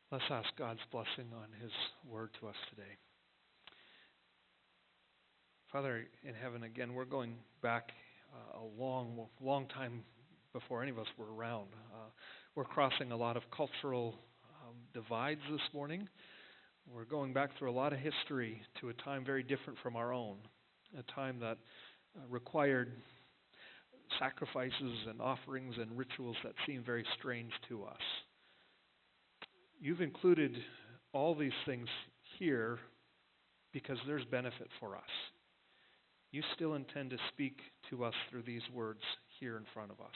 Let's ask God's blessing on His word to us today. Father in heaven, again, we're going back a long time before any of us were around. We're crossing a lot of cultural divides this morning. We're going back through a lot of history to a time very different from our own, a time that required sacrifices and offerings and rituals that seem very strange to us. You've included all these things here because there's benefit for us. You still intend to speak to us through these words here in front of us.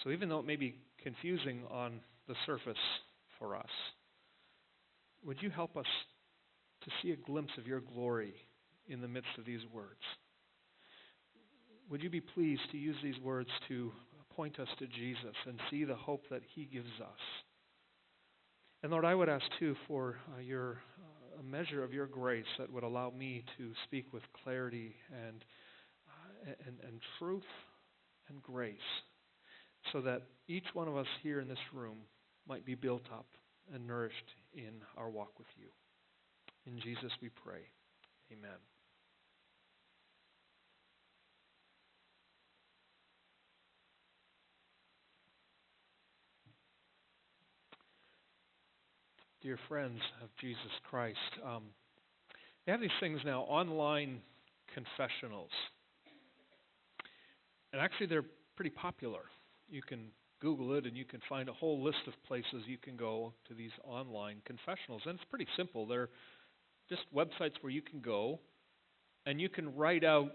So even though it may be confusing on the surface for us, would you help us to see a glimpse of your glory in the midst of these words? Would you be pleased to use these words to point us to Jesus and see the hope that He gives us? And Lord, I would ask too for a measure of your grace that would allow me to speak with clarity and truth and grace, so that each one of us here in this room might be built up and nourished in our walk with you. In Jesus we pray. Amen. Dear friends of Jesus Christ, they have these things now, online confessionals. And actually they're pretty popular. You can Google it and you can find a whole list of places you can go to these online confessionals. And it's pretty simple. They're just websites where you can go and you can write out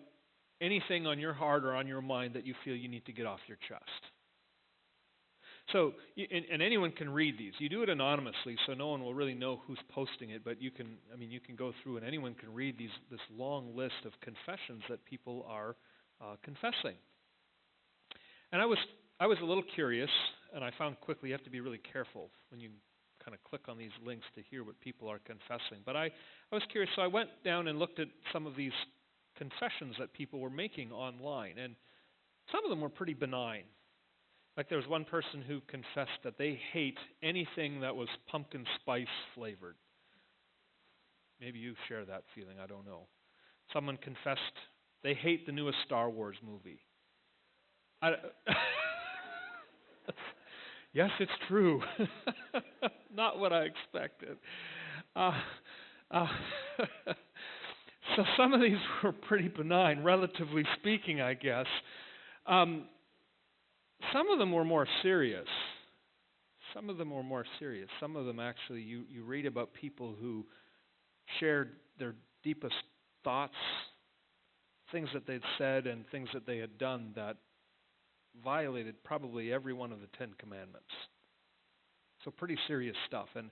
anything on your heart or on your mind that you feel you need to get off your chest. So, and anyone can read these. You do it anonymously, so no one will really know who's posting it. But you can go through, and anyone can read this long list of confessions that people are confessing. And I was a little curious, and I found quickly you have to be really careful when you kind of click on these links to hear what people are confessing. But I was curious, so I went down and looked at some of these confessions that people were making online, and some of them were pretty benign. Like there was one person who confessed that they hate anything that was pumpkin spice flavored. Maybe you share that feeling, I don't know. Someone confessed they hate the newest Star Wars movie. Yes, it's true. Not what I expected. So some of these were pretty benign, relatively speaking, I guess. Some of them were more serious. Some of them actually, you read about people who shared their deepest thoughts, things that they'd said and things that they had done that violated probably every one of the 10 Commandments. So pretty serious stuff. And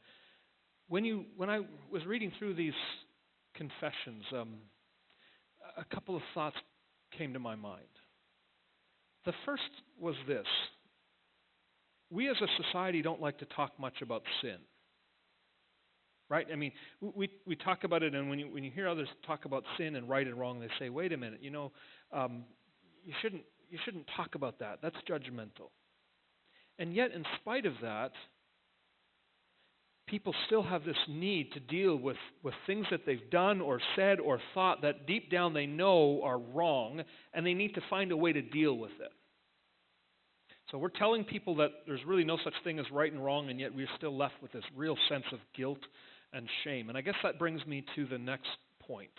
when I was reading through these confessions, a couple of thoughts came to my mind. The first was this: we as a society don't like to talk much about sin, right? I mean, we talk about it, and when you hear others talk about sin and right and wrong, they say, "Wait a minute, you shouldn't talk about that. That's judgmental." And yet, in spite of that, people still have this need to deal with things that they've done or said or thought that deep down they know are wrong, and they need to find a way to deal with it. So we're telling people that there's really no such thing as right and wrong, and yet we're still left with this real sense of guilt and shame. And I guess that brings me to the next point.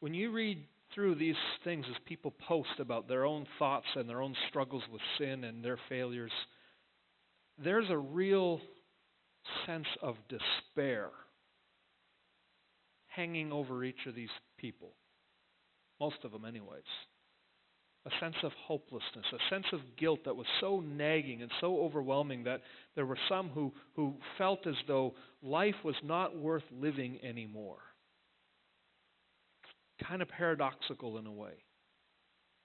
When you read through these things as people post about their own thoughts and their own struggles with sin and their failures, there's a real sense of despair hanging over each of these people. Most of them anyways. A sense of hopelessness, a sense of guilt that was so nagging and so overwhelming that there were some who felt as though life was not worth living anymore. It's kind of paradoxical in a way.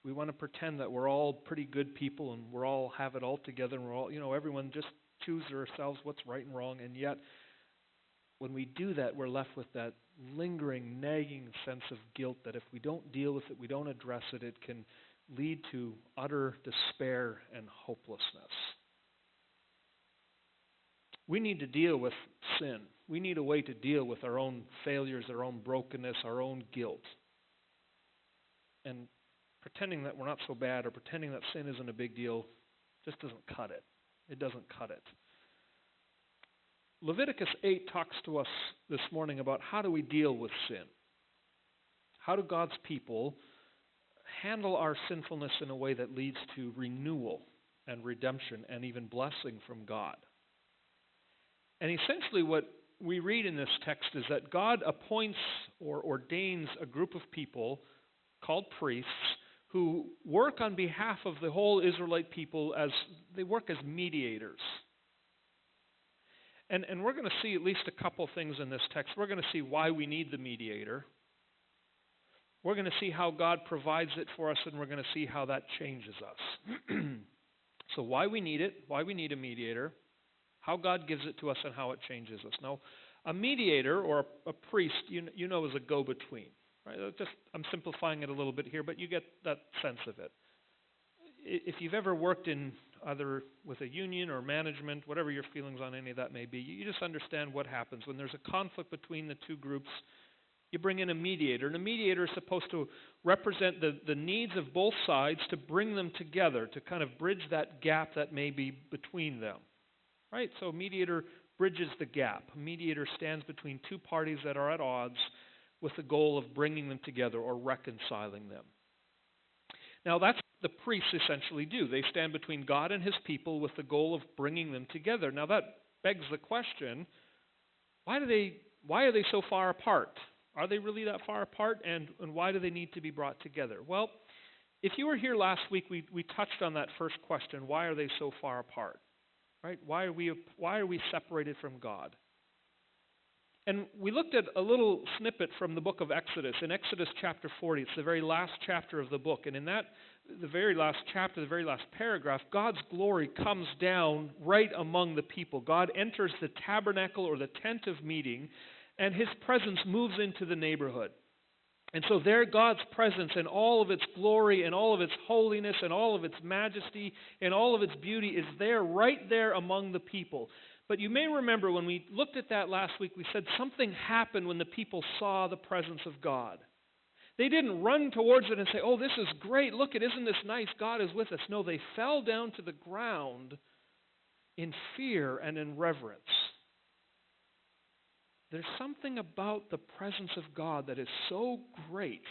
We want to pretend that we're all pretty good people and we're all have it all together and we're all, everyone just choose ourselves what's right and wrong, and yet when we do that, we're left with that lingering, nagging sense of guilt that if we don't deal with it, we don't address it, it can lead to utter despair and hopelessness. we need to deal with sin. We need a way to deal with our own failures, our own brokenness, our own guilt. And pretending that we're not so bad or pretending that sin isn't a big deal just doesn't cut it. It doesn't cut it. Leviticus 8 talks to us this morning about how do we deal with sin. How do God's people handle our sinfulness in a way that leads to renewal and redemption and even blessing from God? And essentially what we read in this text is that God appoints or ordains a group of people called priests who work on behalf of the whole Israelite people as they work as mediators. And we're going to see at least a couple things in this text. We're going to see why we need the mediator. We're going to see how God provides it for us, and we're going to see how that changes us. So why we need it, why we need a mediator, how God gives it to us, and how it changes us. Now, a mediator or a priest, you know, is a go-between. Right? I'm simplifying it a little bit here, but you get that sense of it. If you've ever worked in either with a union or management, whatever your feelings on any of that may be, you just understand what happens. When there's a conflict between the two groups, you bring in a mediator. And a mediator is supposed to represent the needs of both sides to bring them together, to kind of bridge that gap that may be between them. Right? So a mediator bridges the gap. A mediator stands between two parties that are at odds with the goal of bringing them together or reconciling them. Now that's what the priests essentially do. They stand between God and His people with the goal of bringing them together. Now that begs the question, why are they so far apart? Are they really that far apart? And why do they need to be brought together? Well, if you were here last week, we touched on that first question, why are they so far apart? Right? Why are we separated from God? And we looked at a little snippet from the book of Exodus. In Exodus chapter 40, it's the very last chapter of the book. And in that, the very last chapter, the very last paragraph, God's glory comes down right among the people. God enters the tabernacle or the tent of meeting, and His presence moves into the neighborhood. And so there God's presence and all of its glory and all of its holiness and all of its majesty and all of its beauty is there, right there among the people. But you may remember when we looked at that last week, we said something happened when the people saw the presence of God. They didn't run towards it and say, oh, this is great, look, isn't this nice, God is with us. No, they fell down to the ground in fear and in reverence. There's something about the presence of God that is so great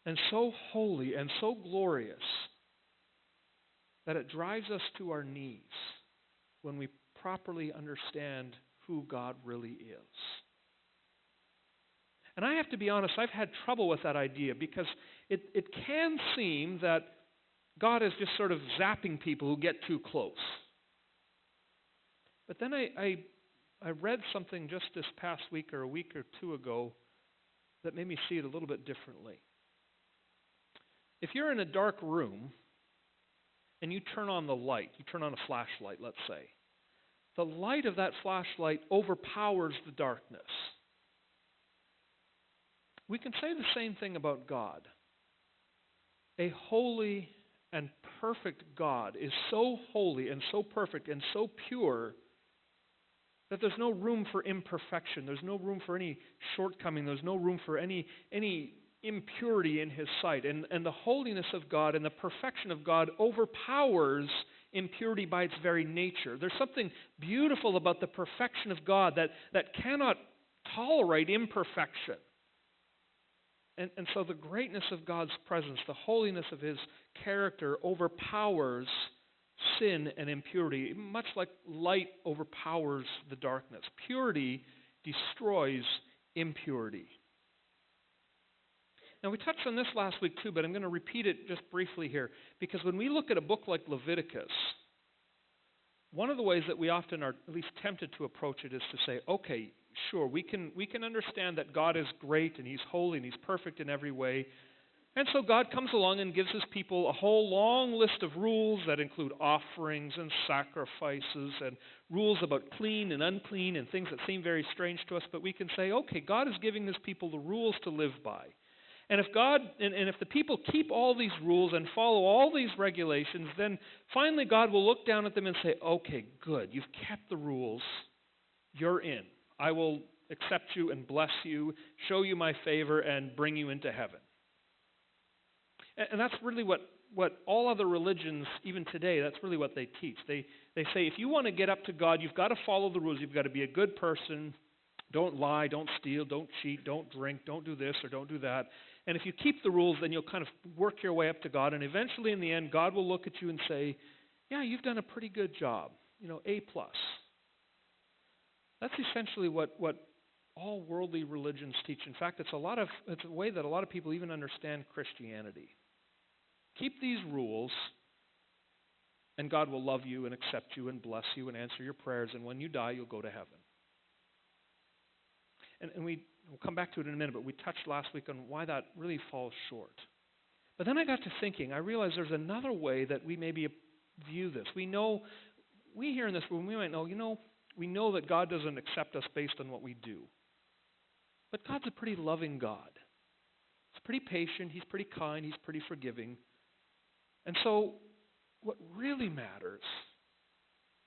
and so holy and so glorious that it drives us to our knees when we properly understand who God really is. And I have to be honest, I've had trouble with that idea because it can seem that God is just sort of zapping people who get too close. But then I read something just this past week or a week or two ago that made me see it a little bit differently. If you're in a dark room and you turn on the light, you turn on a flashlight, let's say, the light of that flashlight overpowers the darkness. We can say the same thing about God. A holy and perfect God is so holy and so perfect and so pure that there's no room for imperfection. There's no room for any shortcoming. There's no room for any impurity in His sight. And the holiness of God and the perfection of God overpowers impurity by its very nature. There's something beautiful about the perfection of God that cannot tolerate imperfection. And so the greatness of God's presence, the holiness of His character overpowers sin and impurity, much like light overpowers the darkness. Purity destroys impurity. Now, we touched on this last week too, but I'm going to repeat it just briefly here, because when we look at a book like Leviticus, one of the ways that we often are at least tempted to approach it is to say, okay, sure, we can understand that God is great and He's holy and He's perfect in every way. And so God comes along and gives His people a whole long list of rules that include offerings and sacrifices and rules about clean and unclean and things that seem very strange to us. But we can say, okay, God is giving His people the rules to live by. And if God, and if the people keep all these rules and follow all these regulations, then finally God will look down at them and say, okay, good, you've kept the rules, you're in. I will accept you and bless you, show you my favor, and bring you into heaven. And that's really what all other religions, even today, that's really what they teach. They say if you want to get up to God, you've got to follow the rules. You've got to be a good person. Don't lie, don't steal, don't cheat, don't drink, don't do this or don't do that. And if you keep the rules, then you'll kind of work your way up to God. And eventually, in the end, God will look at you and say, yeah, you've done a pretty good job. A+. That's essentially what all worldly religions teach. In fact, it's a way that a lot of people even understand Christianity. Keep these rules, and God will love you and accept you and bless you and answer your prayers, and when you die, you'll go to heaven. And we'll come back to it in a minute, but we touched last week on why that really falls short. But then I got to thinking, I realized there's another way that we maybe view this. We here in this room, we might know, we know that God doesn't accept us based on what we do. But God's a pretty loving God. He's pretty patient, He's pretty kind, He's pretty forgiving. And so what really matters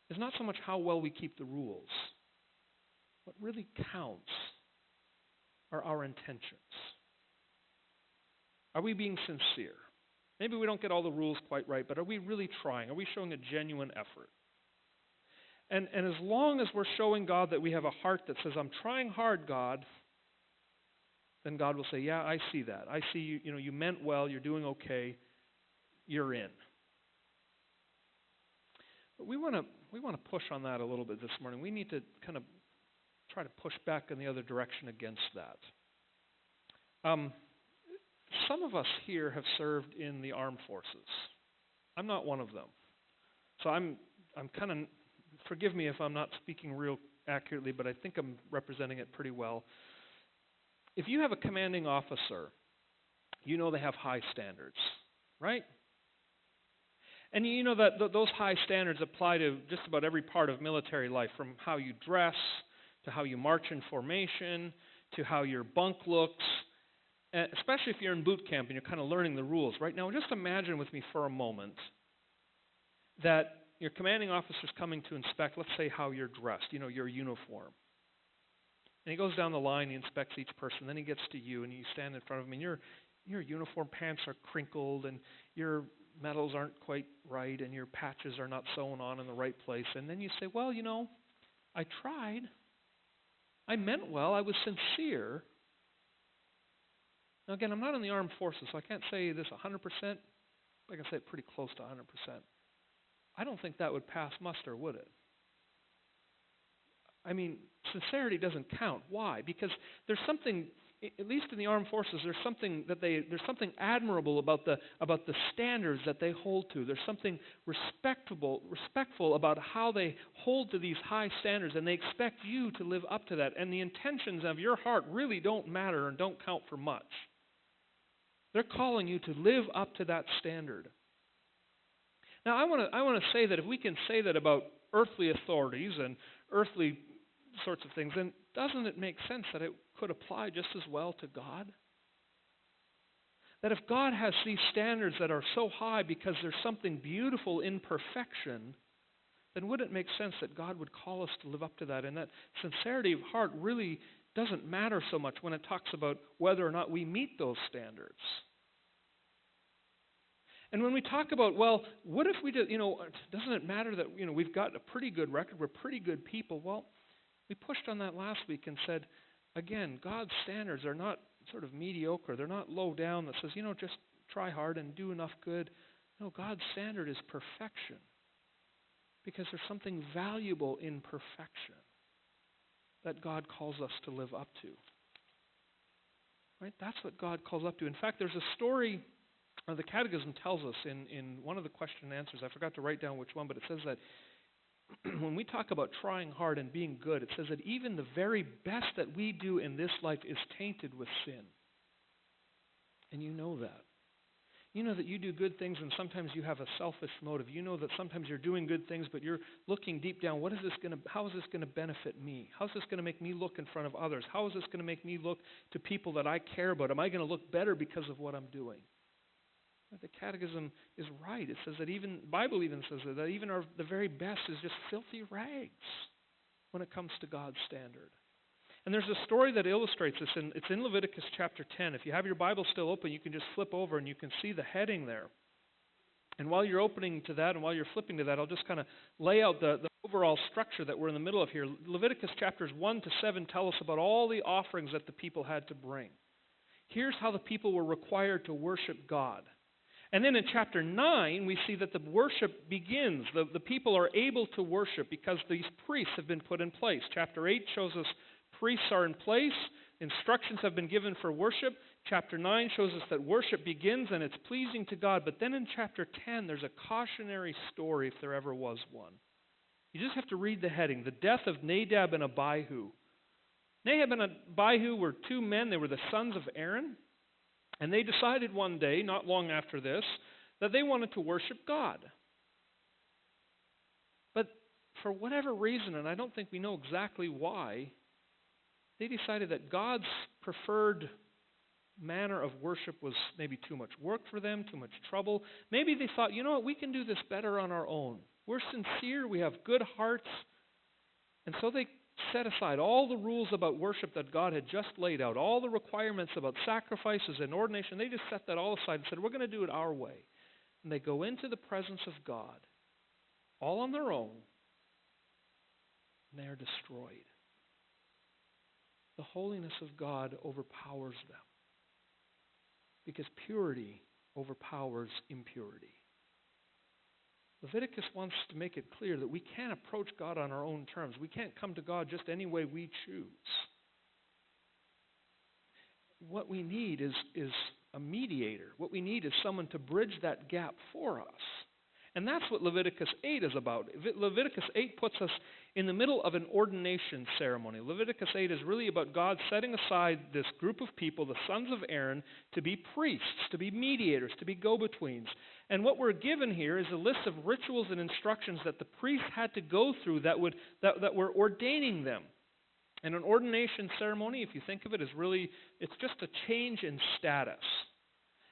is not so much how well we keep the rules. What really counts are our intentions. Are we being sincere? Maybe we don't get all the rules quite right, but are we really trying? Are we showing a genuine effort? And as long as we're showing God that we have a heart that says, I'm trying hard, God, then God will say, yeah, I see that. I see you, you meant well, you're doing okay, you're in. But we want to push on that a little bit this morning. We need to kind of try to push back in the other direction against that. Some of us here have served in the armed forces. I'm not one of them. So I'm kind of, forgive me if I'm not speaking real accurately, but I think I'm representing it pretty well. If you have a commanding officer, you know they have high standards, right? And you know that those high standards apply to just about every part of military life, from how you dress, to how you march in formation, to how your bunk looks, especially if you're in boot camp and you're kind of learning the rules. Right now, just imagine with me for a moment that your commanding officer's coming to inspect, let's say, how you're dressed, your uniform. And he goes down the line, he inspects each person, then he gets to you, and you stand in front of him, and your uniform pants are crinkled, and your medals aren't quite right, and your patches are not sewn on in the right place. And then you say, well, I tried. I meant well. I was sincere. Now, again, I'm not in the armed forces, so I can't say this 100%. I can say it pretty close to 100%. I don't think that would pass muster, would it? I mean, sincerity doesn't count. Why? Because there's something, at least in the armed forces, there's something admirable about the standards that they hold to. There's something respectful about how they hold to these high standards, and they expect you to live up to that. And the intentions of your heart really don't matter and don't count for much. They're calling you to live up to that standard. Now, I want to say that if we can say that about earthly authorities and earthly sorts of things, then doesn't it make sense that it could apply just as well to God? That if God has these standards that are so high because there's something beautiful in perfection, then wouldn't it make sense that God would call us to live up to that? And that sincerity of heart really doesn't matter so much when it talks about whether or not we meet those standards. And when we talk about, well, what if we did, doesn't it matter that, we've got a pretty good record, we're pretty good people? Well, we pushed on that last week and said, again, God's standards are not sort of mediocre. They're not low down that says, just try hard and do enough good. No, God's standard is perfection, because there's something valuable in perfection that God calls us to live up to. Right? That's what God calls up to. In fact, there's a story, the Catechism tells us in one of the question and answers, I forgot to write down which one, but it says that when we talk about trying hard and being good, it says that even the very best that we do in this life is tainted with sin. And you know that. You know that you do good things and sometimes you have a selfish motive. You know that sometimes you're doing good things, but you're looking deep down, how is this going to benefit me? How is this going to make me look in front of others? How is this going to make me look to people that I care about? Am I going to look better because of what I'm doing? The Catechism is right. It says that the Bible even says that even the very best is just filthy rags when it comes to God's standard. And there's a story that illustrates this, and it's in Leviticus chapter 10. If you have your Bible still open, you can just flip over and you can see the heading there. And while you're opening to that and while you're flipping to that, I'll just kind of lay out the overall structure that we're in the middle of here. Leviticus chapters 1 to 7 tell us about all the offerings that the people had to bring. Here's how the people were required to worship God. And then in chapter 9, we see that the worship begins. The people are able to worship because these priests have been put in place. Chapter 8 shows us priests are in place. Instructions have been given for worship. Chapter 9 shows us that worship begins and it's pleasing to God. But then in chapter 10, there's a cautionary story if there ever was one. You just have to read the heading, the death of Nadab and Abihu. Nadab and Abihu were two men. They were the sons of Aaron. And they decided one day, not long after this, that they wanted to worship God. But for whatever reason, and I don't think we know exactly why, they decided that God's preferred manner of worship was maybe too much work for them, too much trouble. Maybe they thought, you know what, we can do this better on our own. We're sincere, we have good hearts. And so they set aside all the rules about worship that God had just laid out, all the requirements about sacrifices and ordination. They just set that all aside and said, we're going to do it our way. And they go into the presence of God, all on their own, and they are destroyed. The holiness of God overpowers them because purity overpowers impurity. Leviticus wants to make it clear that we can't approach God on our own terms. We can't come to God just any way we choose. What we need is a mediator. What we need is someone to bridge that gap for us. And that's what Leviticus 8 is about. Leviticus 8 puts us in the middle of an ordination ceremony. Leviticus 8 is really about God setting aside this group of people, the sons of Aaron, to be priests, to be mediators, to be go-betweens. And what we're given here is a list of rituals and instructions that the priests had to go through that were ordaining them. And an ordination ceremony, if you think of it, it's just a change in status.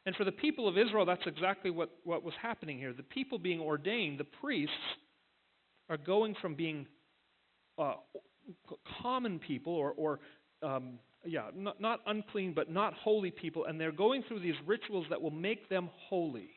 And for the people of Israel, that's exactly what was happening here. The people being ordained, the priests, are going from being common people not unclean, but not holy people, and they're going through these rituals that will make them holy.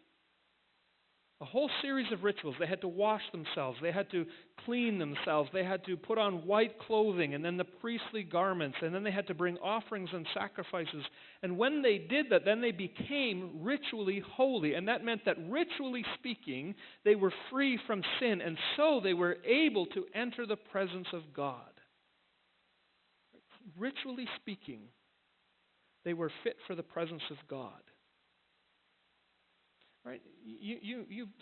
A whole series of rituals. They had to wash themselves. They had to clean themselves. They had to put on white clothing and then the priestly garments. And then they had to bring offerings and sacrifices. And when they did that, then they became ritually holy. And that meant that ritually speaking, they were free from sin. And so they were able to enter the presence of God. Ritually speaking, they were fit for the presence of God. Right?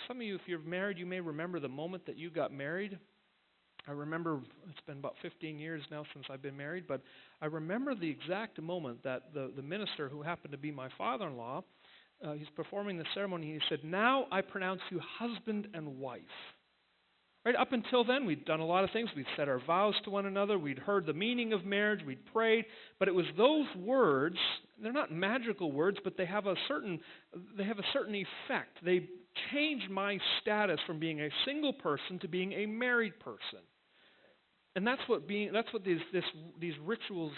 Some of you, if you're married, you may remember the moment that you got married. I remember, it's been about 15 years now since I've been married, but I remember the exact moment that the minister, who happened to be my father-in-law, he's performing the ceremony, he said, "Now I pronounce you husband and wife." Right? Up until then, we'd done a lot of things. We'd said our vows to one another. We'd heard the meaning of marriage. We'd prayed. But it was those words, they're not magical words, but they have a certain effect. They changed my status from being a single person to being a married person. And that's what these rituals,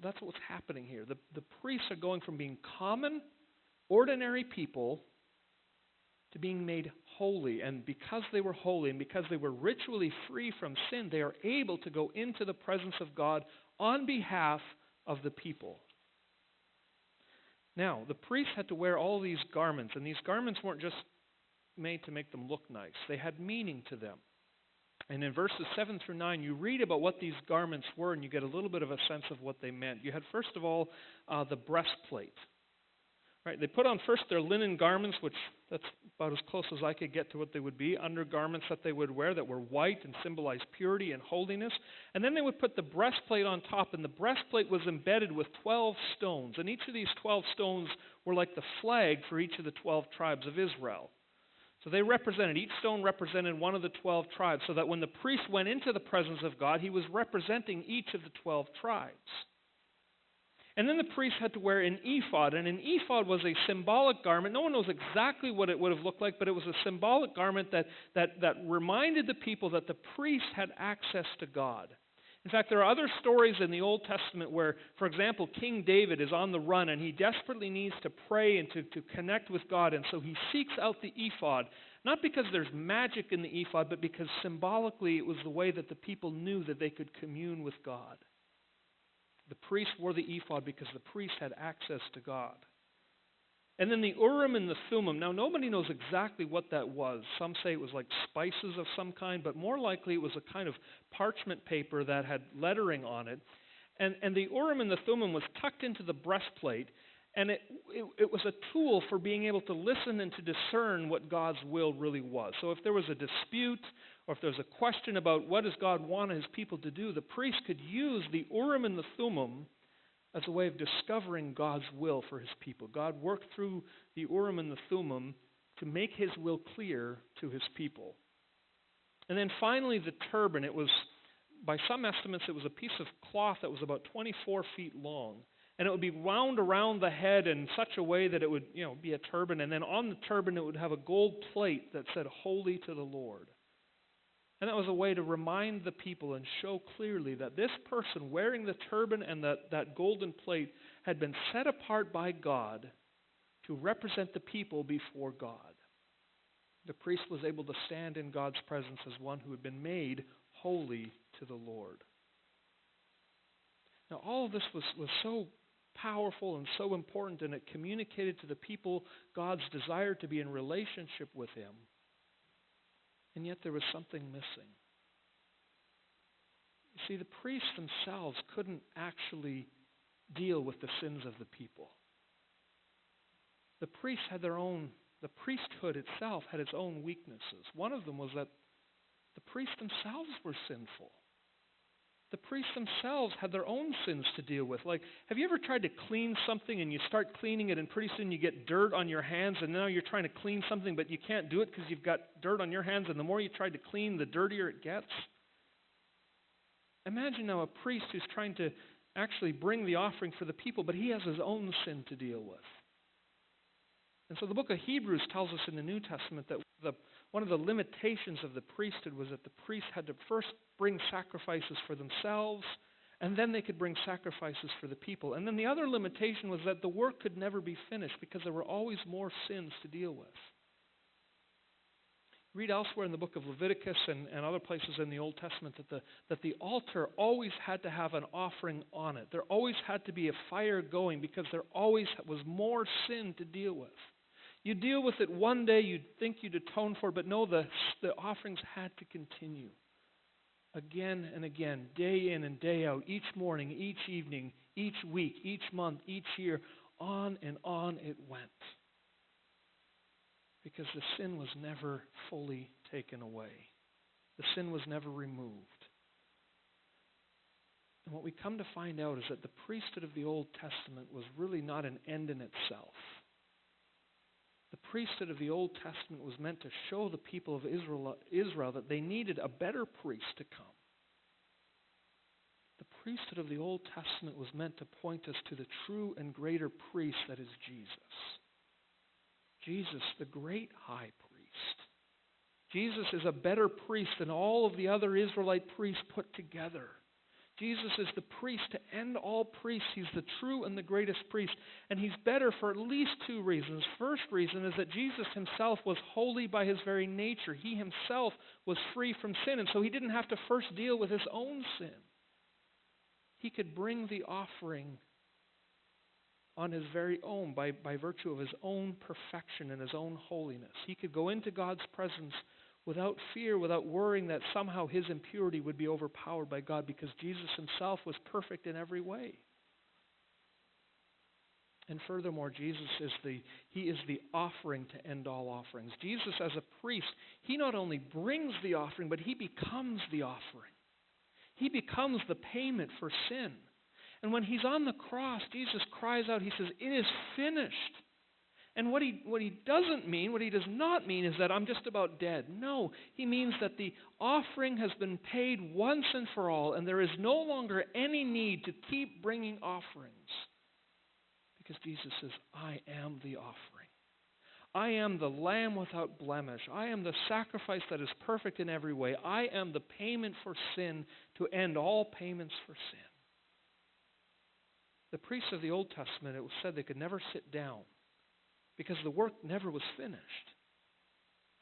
that's what's happening here. The priests are going from being common, ordinary people to being made holy. And because they were holy and because they were ritually free from sin, they are able to go into the presence of God on behalf of the people. Now, the priests had to wear all these garments, and these garments weren't just made to make them look nice. They had meaning to them. And in verses 7 through 9, you read about what these garments were, and you get a little bit of a sense of what they meant. You had, first of all, the breastplate. Right? They put on first their linen garments, which that's about as close as I could get to what they would be, undergarments that they would wear that were white and symbolized purity and holiness. And then they would put the breastplate on top, and the breastplate was embedded with 12 stones. And each of these 12 stones were like the flag for each of the 12 tribes of Israel. So they represented, each stone represented one of the 12 tribes, so that when the priest went into the presence of God, he was representing each of the 12 tribes. And then the priest had to wear an ephod, and an ephod was a symbolic garment. No one knows exactly what it would have looked like, but it was a symbolic garment that reminded the people that the priest had access to God. In fact, there are other stories in the Old Testament where, for example, King David is on the run, and he desperately needs to pray and to connect with God, and so he seeks out the ephod, not because there's magic in the ephod, but because symbolically it was the way that the people knew that they could commune with God. The priest wore the ephod because the priest had access to God. And then the Urim and the Thummim. Now, nobody knows exactly what that was. Some say it was like spices of some kind, but more likely it was a kind of parchment paper that had lettering on it. And the Urim and the Thummim was tucked into the breastplate, and it was a tool for being able to listen and to discern what God's will really was. So if there was a dispute, or if there was a question about what does God want his people to do, the priest could use the Urim and the Thummim as a way of discovering God's will for his people. God worked through the Urim and the Thummim to make his will clear to his people. And then finally the turban. It was, by some estimates, it was a piece of cloth that was about 24 feet long. And it would be wound around the head in such a way that it would, be a turban. And then on the turban it would have a gold plate that said, "Holy to the Lord." And that was a way to remind the people and show clearly that this person wearing the turban and that golden plate had been set apart by God to represent the people before God. The priest was able to stand in God's presence as one who had been made holy to the Lord. Now, all of this was so powerful and so important, and it communicated to the people God's desire to be in relationship with him. And yet there was something missing. You see, the priests themselves couldn't actually deal with the sins of the people. The priesthood itself had its own weaknesses. One of them was that the priests themselves were sinful. The priests themselves had their own sins to deal with. Like, have you ever tried to clean something and you start cleaning it and pretty soon you get dirt on your hands, and now you're trying to clean something but you can't do it because you've got dirt on your hands, and the more you try to clean, the dirtier it gets? Imagine now a priest who's trying to actually bring the offering for the people, but he has his own sin to deal with. And so the book of Hebrews tells us in the New Testament that one of the limitations of the priesthood was that the priests had to first bring sacrifices for themselves, and then they could bring sacrifices for the people. And then the other limitation was that the work could never be finished because there were always more sins to deal with. Read elsewhere in the book of Leviticus and other places in the Old Testament that the altar always had to have an offering on it. There always had to be a fire going because there always was more sin to deal with. You deal with it one day, you'd think you'd atone for it, but no, the offerings had to continue. Again and again, day in and day out, each morning, each evening, each week, each month, each year, on and on it went. Because the sin was never fully taken away. The sin was never removed. And what we come to find out is that the priesthood of the Old Testament was really not an end in itself. The priesthood of the Old Testament was meant to show the people of Israel that they needed a better priest to come. The priesthood of the Old Testament was meant to point us to the true and greater priest that is Jesus. Jesus, the great high priest. Jesus is a better priest than all of the other Israelite priests put together. Jesus is the priest to end all priests. He's the true and the greatest priest. And he's better for at least two reasons. First reason is that Jesus himself was holy by his very nature. He himself was free from sin, and so he didn't have to first deal with his own sin. He could bring the offering on his very own by virtue of his own perfection and his own holiness. He could go into God's presence without fear, without worrying that somehow his impurity would be overpowered by God, because Jesus himself was perfect in every way. And furthermore, He is the offering to end all offerings. Jesus, as a priest, He not only brings the offering, but He becomes the offering. He becomes the payment for sin. And when He's on the cross, Jesus cries out, He says, "It is finished." And what he doesn't mean, what He does not mean is that I'm just about dead. No, He means that the offering has been paid once and for all, and there is no longer any need to keep bringing offerings. Because Jesus says, "I am the offering. I am the Lamb without blemish. I am the sacrifice that is perfect in every way. I am the payment for sin to end all payments for sin." The priests of the Old Testament, it was said they could never sit down because the work never was finished.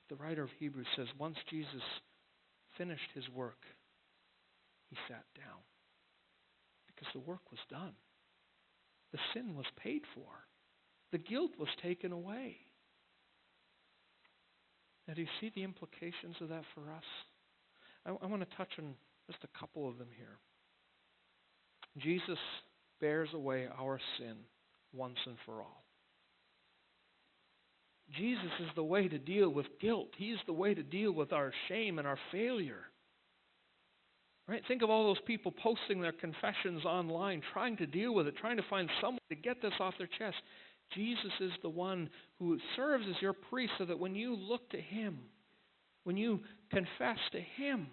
But the writer of Hebrews says once Jesus finished His work, He sat down because the work was done. The sin was paid for. The guilt was taken away. Now, do you see the implications of that for us? I want to touch on just a couple of them here. Jesus bears away our sin once and for all. Jesus is the way to deal with guilt. He's the way to deal with our shame and our failure. Right? Think of all those people posting their confessions online, trying to deal with it, trying to find some way to get this off their chest. Jesus is the one who serves as your priest so that when you look to Him, when you confess to Him,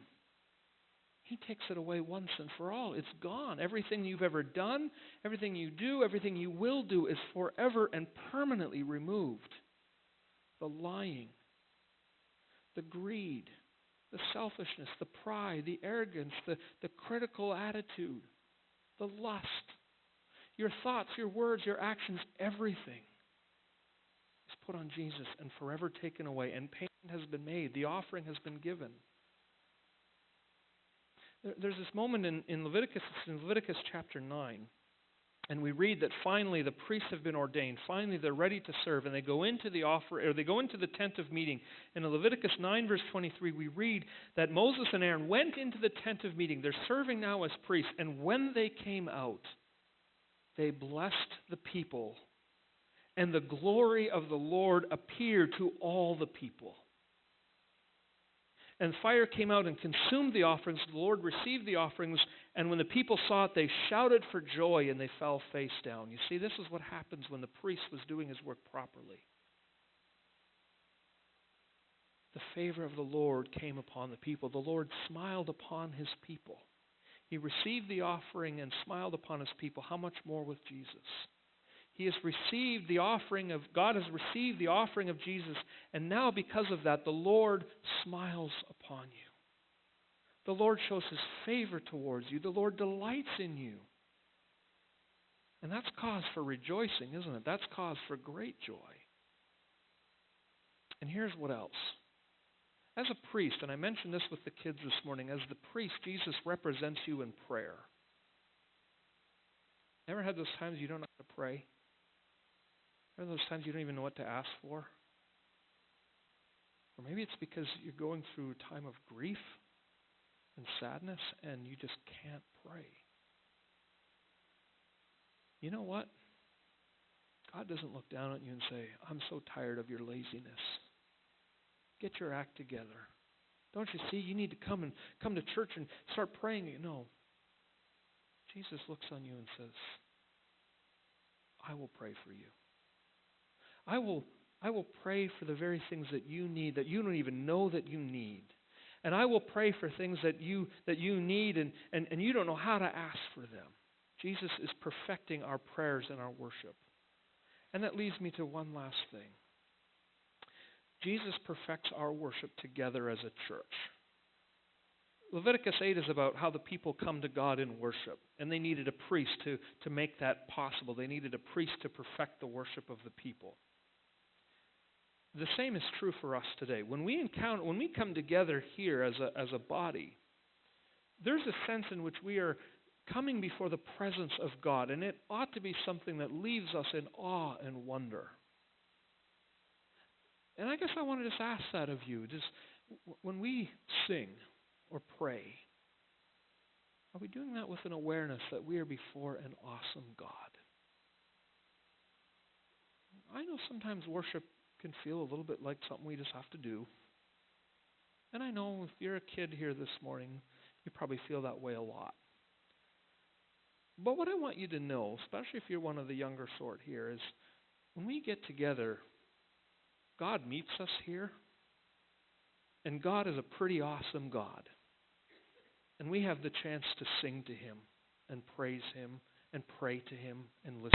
He takes it away once and for all. It's gone. Everything you've ever done, everything you do, everything you will do is forever and permanently removed. The lying, the greed, the selfishness, the pride, the arrogance, the critical attitude, the lust, your thoughts, your words, your actions, everything is put on Jesus and forever taken away. And payment has been made. The offering has been given. There's this moment in Leviticus, it's in Leviticus chapter 9, and we read that finally the priests have been ordained. Finally they're ready to serve, and they go into the tent of meeting. And in Leviticus 9 verse 23, we read that Moses and Aaron went into the tent of meeting. They're serving now as priests, and when they came out, they blessed the people, and the glory of the Lord appeared to all the people. And fire came out and consumed the offerings. The Lord received the offerings, and when the people saw it, they shouted for joy, and they fell face down. You see, this is what happens when the priest was doing his work properly. The favor of the Lord came upon the people. The Lord smiled upon His people. He received the offering and smiled upon His people. How much more with Jesus? He has received the offering of, God has received the offering of Jesus, and now because of that, the Lord smiles upon you. The Lord shows His favor towards you. The Lord delights in you. And that's cause for rejoicing, isn't it? That's cause for great joy. And here's what else. As a priest, and I mentioned this with the kids this morning, as the priest, Jesus represents you in prayer. Ever had those times you don't know how to pray? Ever those times you don't even know what to ask for? Or maybe it's because you're going through a time of grief and sadness and you just can't pray. You know what? God doesn't look down at you and say, "I'm so tired of your laziness. Get your act together. Don't you see? You need to come to church and start praying." No. Jesus looks on you and says, "I will pray for you. I will pray for the very things that you need, that you don't even know that you need. And I will pray for things that you need and you don't know how to ask for them." Jesus is perfecting our prayers and our worship. And that leads me to one last thing. Jesus perfects our worship together as a church. Leviticus 8 is about how the people come to God in worship, and they needed a priest to make that possible. They needed a priest to perfect the worship of the people. The same is true for us today. When we come together here as a body, there's a sense in which we are coming before the presence of God, and it ought to be something that leaves us in awe and wonder. And I guess I want to just ask that of you. Just when we sing or pray, are we doing that with an awareness that we are before an awesome God? I know sometimes worship can feel a little bit like something we just have to do. And I know if you're a kid here this morning, you probably feel that way a lot. But what I want you to know, especially if you're one of the younger sort here, is when we get together, God meets us here, and God is a pretty awesome God. And we have the chance to sing to Him and praise Him and pray to Him and listen.